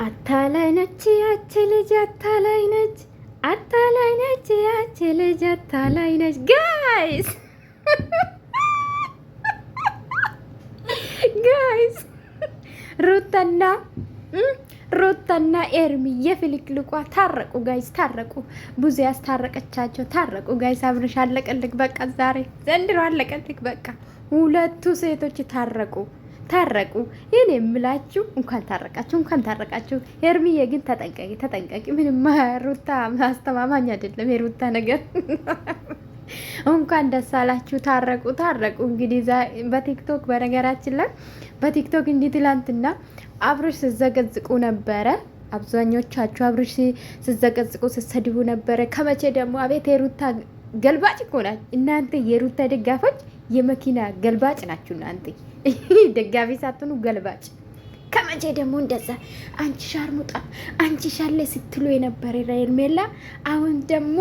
አታላይ ነች ያች ልጅ አታላይ ነች፣ አታላይ ነች ያች ልጅ አታላይ ነች። ጋይስ ጋይስ ሩታና ኤርሚ የፍልቅልቋ ታረቁ። ጋይስ ታረቁ። ብዙ ያስታረቀቻቸው ታረቁ። ጋይስ አብርሽ አለቀልክ። በቃ ዛሬ ዘንድሮ አለቀልክ። በቃ ሁለቱ ሴቶች ታረቁ። ይህን የምላችሁ እንኳን ታረቃችሁ። ኤርሚዬ ግን ተጠንቀቂ። ምንም ሩታ አስተማማኝ አይደለም የሩታ ነገር። እንኳን ደስ አላችሁ። ታረቁ። እንግዲህ በቲክቶክ በነገራችን ላይ በቲክቶክ እንዲህ ትላንትና አብርሽ ስዘገዝቁ ነበረ። አብዛኞቻችሁ አብርሽ ስዘገዝቁ ስሰድቡ ነበረ። ከመቼ ደግሞ አቤት የሩታ ገልባጭ እኮ ናችሁ እናንተ። የሩታ ደጋፎች የመኪና ገልባጭ ናችሁ እናንተ። ደጋፊ ሳትሆኑ ገልባጭ። ከመቼ ደግሞ እንደዛ አንቺ ሻርሙጣ አንቺ ሻለ ስትሉ የነበረ ሄርሜላ፣ አሁን ደግሞ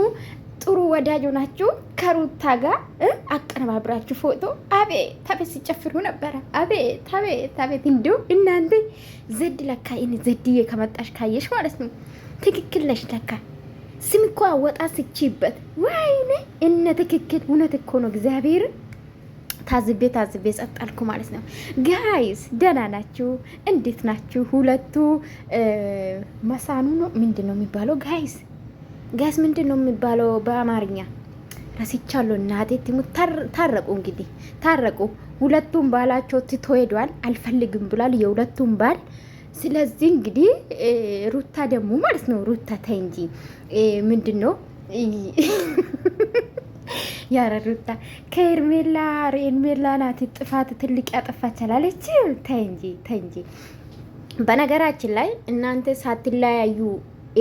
ጥሩ ወዳጅ ናችሁ ከሩታ ጋር አቀነባብራችሁ ፎቶ አቤት ሲጨፍሩ ነበረ። አቤት እንዲሁ እናንተ ዘድ ለካ ዘድዬ ከመጣሽ ካየሽ ማለት ነው ትክክል ነሽ ለካ። ስም እኮ አወጣ ስቺበት ወይኔ እነ ትክክል እውነት እኮ ነው። እግዚአብሔር ታዝቤ ጸጣልኩ ማለት ነው። ጋይስ ደህና ናችሁ? እንዴት ናችሁ? ሁለቱ መሳኑ ነው ምንድን ነው የሚባለው? ጋይስ ምንድን ነው የሚባለው በአማርኛ ረሲቻለሁ። እናቴ ትሙት። ታረቁ። እንግዲህ ታረቁ። ሁለቱም ባላቸው ትቶ ሄዷል። አልፈልግም ብሏል የሁለቱም ባል። ስለዚህ እንግዲህ ሩታ ደግሞ ማለት ነው ሩታ ተይ እንጂ ምንድን ነው ያረ ሩታ ከኤርሜላ ናት ጥፋት ትልቅ ያጠፋች አላለች። ተይ እንጂ። በነገራችን ላይ እናንተ ሳትለያዩ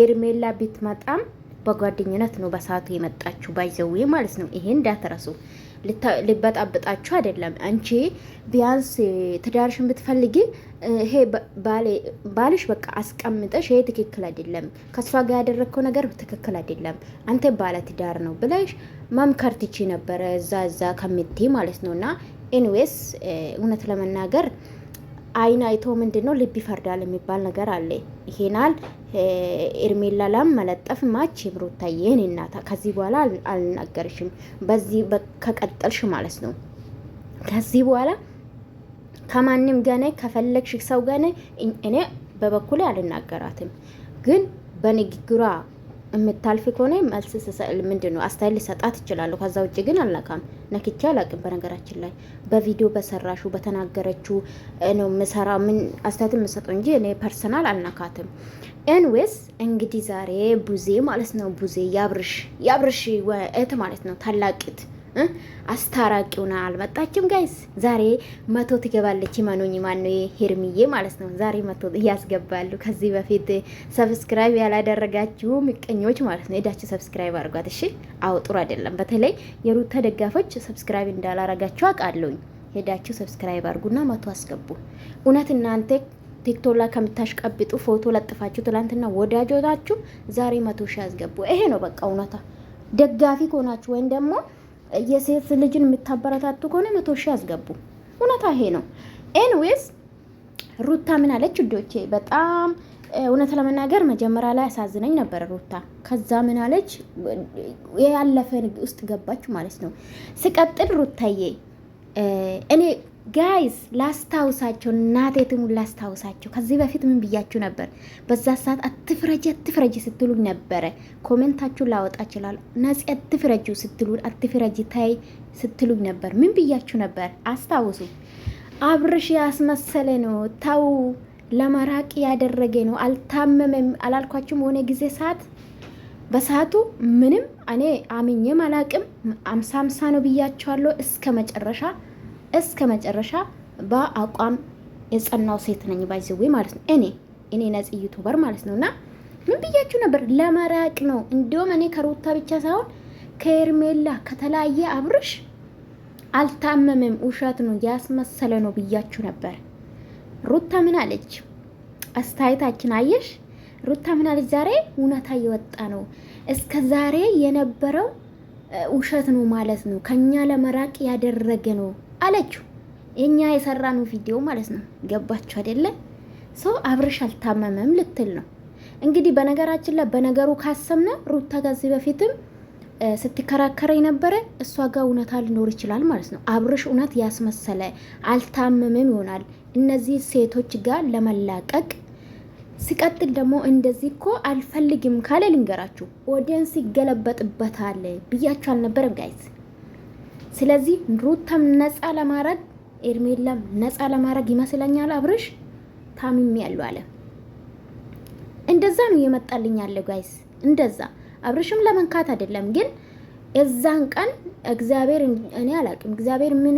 ኤርሜላ ብትመጣም በጓደኝነት ነው በሰዓቱ የመጣችሁ ባይዘዌ ማለት ነው። ይሄ እንዳትረሱ። ልበጣብጣችሁ አይደለም። አንቺ ቢያንስ ትዳርሽን ብትፈልጊ ይሄ ባልሽ በቃ አስቀምጠሽ ይሄ ትክክል አይደለም፣ ከሷ ጋር ያደረግከው ነገር ትክክል አይደለም፣ አንተ ባለ ትዳር ነው ብለሽ መምከር ትቺ ነበረ እዛ ከምትይ ማለት ነው። እና ኤኒዌይስ እውነት ለመናገር አይን አይቶ ምንድን ነው ልብ ይፈርዳል የሚባል ነገር አለ። ይሄናል ኤርሜላ ላም መለጠፍ ማች ብሩታዬ የኔ እናታ፣ ከዚህ በኋላ አልናገርሽም። በዚህ ከቀጠልሽ ማለት ነው ከዚህ በኋላ ከማንም ገነ ከፈለግሽ ሰው ገነ እኔ በበኩሌ አልናገራትም። ግን በንግግሯ የምታልፍ ከሆነ መልስ ምንድን ነው አስተያየት ልሰጣት ይችላሉ። ከዛ ውጭ ግን አልነካም፣ ነክቼ አላውቅም። በነገራችን ላይ በቪዲዮ በሰራሹ በተናገረችው ነው ምሰራ ምን አስተያየት የምሰጠው እንጂ እኔ ፐርሰናል አልነካትም። ኤንዌስ እንግዲህ ዛሬ ቡዜ ማለት ነው ቡዜ ያብርሽ እህት ማለት ነው ታላቂት አስታራቂውና አልመጣችም። ጋይስ ዛሬ 100 ትገባለች። ማኖኝ ማነው ሄርሚዬ ማለት ነው ዛሬ 100 ያስገባሉ። ከዚህ በፊት ሰብስክራይብ ያላደረጋችሁ ምቀኞች ማለት ነው ሄዳችሁ ሰብስክራይብ አድርጓት። እሺ አው ጥሩ አይደለም። በተለይ የሩታ ደጋፎች ሰብስክራይብ እንዳላረጋችሁ አውቃለሁ። ሄዳችሁ ሰብስክራይብ አድርጉና 100 አስገቡ። እውነት እናንተ ቲክቶክ ላይ ከምታሽቀብጡ ፎቶ ለጥፋችሁ ትላንትና ወዳጆታችሁ ዛሬ 100 ሺህ አስገቡ። ይሄ ነው በቃ እውነታ። ደጋፊ ከሆናችሁ ወይም ደግሞ የሴት ልጅን የምታበረታቱ ከሆነ 100 ሺህ አስገቡ። እውነታ ይሄ ነው። ኤንዌስ ሩታ ምን አለች ውዶቼ? በጣም እውነት ለመናገር መጀመሪያ ላይ አሳዝነኝ ነበር ሩታ። ከዛ ምን አለች? ያለፈ ውስጥ ገባች ማለት ነው። ስቀጥል ሩታዬ እኔ ጋይስ ላስታውሳቸው፣ እናቴ ትሙን ላስታውሳቸው። ከዚህ በፊት ምን ብያችሁ ነበር? በዛ ሰዓት አትፍረጂ ስትሉኝ ነበረ። ኮሜንታችሁን ላወጣ ይችላል። ነፂ አትፍረጂ ስትሉኝ አትፍረጂ ታይ ስትሉኝ ነበር። ምን ብያችሁ ነበር? አስታውሱ። አብርሽ ያስመሰለ ነው፣ ተው ለመራቅ ያደረገ ነው፣ አልታመመም አላልኳችሁም? ሆነ ጊዜ ሰዓት በሰዓቱ ምንም እኔ አምኜም አላቅም። 50 ነው ብያችኋለሁ። እስከ መጨረሻ በአቋም የጸናው ሴት ነኝ ባይዘዌ ማለት ነው። እኔ ነፂ ዩቱበር ማለት ነውና ምን ብያችሁ ነበር? ለመራቅ ነው። እንደውም እኔ ከሩታ ብቻ ሳይሆን ከኤርሜላ ከተለያየ አብርሽ አልታመመም፣ ውሸት ነው ያስመሰለ ነው ብያችሁ ነበር። ሩታ ምን አለች? አስተያየታችን አየሽ? ሩታ ምን አለች? ዛሬ እውነታ እየወጣ ነው። እስከ ዛሬ የነበረው ውሸት ነው ማለት ነው፣ ከኛ ለመራቅ ያደረገ ነው አለችው። የኛ የሰራነው ቪዲዮ ማለት ነው። ገባችሁ አይደለ? ሰው አብርሽ አልታመመም ልትል ነው እንግዲህ። በነገራችን ላይ በነገሩ ካሰብነ ሩታ ከዚህ በፊትም ስትከራከረ የነበረ እሷ ጋር እውነታ ሊኖር ይችላል ማለት ነው። አብርሽ እውነት ያስመሰለ አልታመመም ይሆናል እነዚህ ሴቶች ጋር ለመላቀቅ። ሲቀጥል ደግሞ እንደዚህ እኮ አልፈልግም ካለ ልንገራችሁ ኦዲየንስ ይገለበጥበታል ብያችሁ አልነበረም ጋይዝ? ስለዚህ ሩታም ነፃ ለማድረግ ኤርሜላም ነፃ ለማድረግ ይመስለኛል አብርሽ ታምሜ ያለው አለ። እንደዛ ነው የመጣልኝ ያለው ጋይዝ። እንደዛ አብርሽም ለመንካት አይደለም ግን እዛን ቀን እግዚአብሔር እኔ አላቅም እግዚአብሔር ምን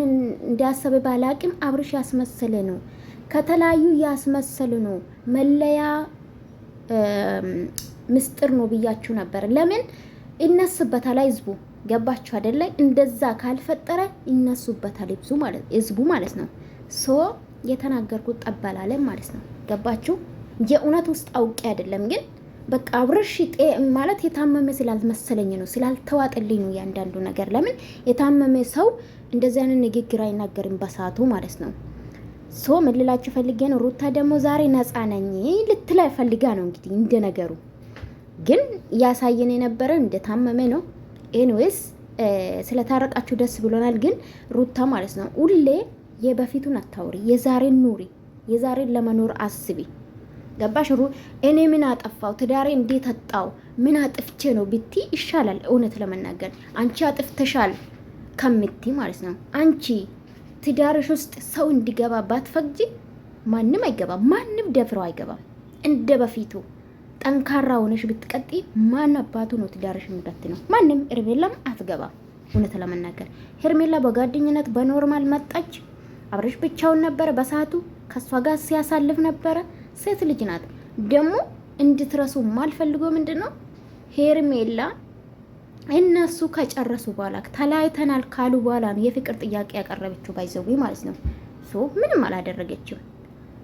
እንዲያሰበ ባላቅም አብርሽ ያስመሰለ ነው ከተለያዩ ያስመሰለ ነው መለያ ምስጢር ነው ብያችሁ ነበር። ለምን ይነስበታል ህዝቡ ገባችሁ አይደለ? እንደዛ ካልፈጠረ ይነሱበታል ህዝቡ ማለት ነው። ሶ የተናገርኩት ጠበላለ ማለት ነው። ገባችሁ? የእውነት ውስጥ አውቄ አይደለም ግን በቃ አብርሽ ማለት የታመመ ስላልመሰለኝ ነው ስላልተዋጠልኝ ነው ያንዳንዱ ነገር። ለምን የታመመ ሰው እንደዚህ አይነት ንግግር አይናገርም በሰዓቱ ማለት ነው። ሶ ምን ልላችሁ ፈልጌ ነው ሩታ ደግሞ ዛሬ ነፃ ነኝ ልትላ ፈልጋ ነው እንግዲህ እንደ ነገሩ ግን ያሳየን የነበረ እንደታመመ ነው። ኤኒዌይስ ስለታረቃችሁ ደስ ብሎናል። ግን ሩታ ማለት ነው ሁሌ የበፊቱን አታውሪ፣ የዛሬን ኑሪ፣ የዛሬን ለመኖር አስቢ። ገባሽ? እኔ ምን አጠፋው ትዳሬ እንዴት አጣው ምን አጥፍቼ ነው ብቲ ይሻላል። እውነት ለመናገር አንቺ አጥፍተሻል ከምቲ ማለት ነው። አንቺ ትዳርሽ ውስጥ ሰው እንዲገባ ባትፈቅጂ ማንም አይገባም፣ ማንም ደፍረው አይገባም። እንደ በፊቱ ጠንካራ ሆነሽ ብትቀጢ ማን አባቱ ነው ትዳርሽ የሚበት ነው? ማንም። ሄርሜላም አትገባም። እውነት ለመናገር ሄርሜላ በጓደኝነት በኖርማል መጣች። አብርሽ ብቻውን ነበረ በሰዓቱ ከሷ ጋር ሲያሳልፍ ነበረ። ሴት ልጅ ናት ደግሞ እንድትረሱ ማልፈልገው ምንድነው ሄርሜላ እነሱ ከጨረሱ በኋላ ተለያይተናል ካሉ በኋላ ነው የፍቅር ጥያቄ ያቀረበችው ባይዘው ማለት ነው። ሶ ምንም አላደረገችም።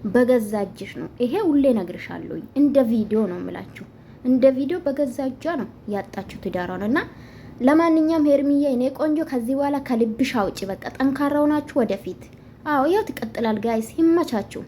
በገዛ እጅሽ ነው። ይሄ ሁሌ ነግርሻለሁ። እንደ ቪዲዮ ነው የምላችሁ። እንደ ቪዲዮ በገዛ እጇ ነው ያጣችሁ ትዳሯን። እና ለማንኛውም ሄርሚዬ እኔ ቆንጆ ከዚህ በኋላ ከልብሽ አውጪ። በቃ ጠንካራው ናችሁ ወደፊት። አዎ ያው ትቀጥላል ጋይስ። ይመቻችሁ።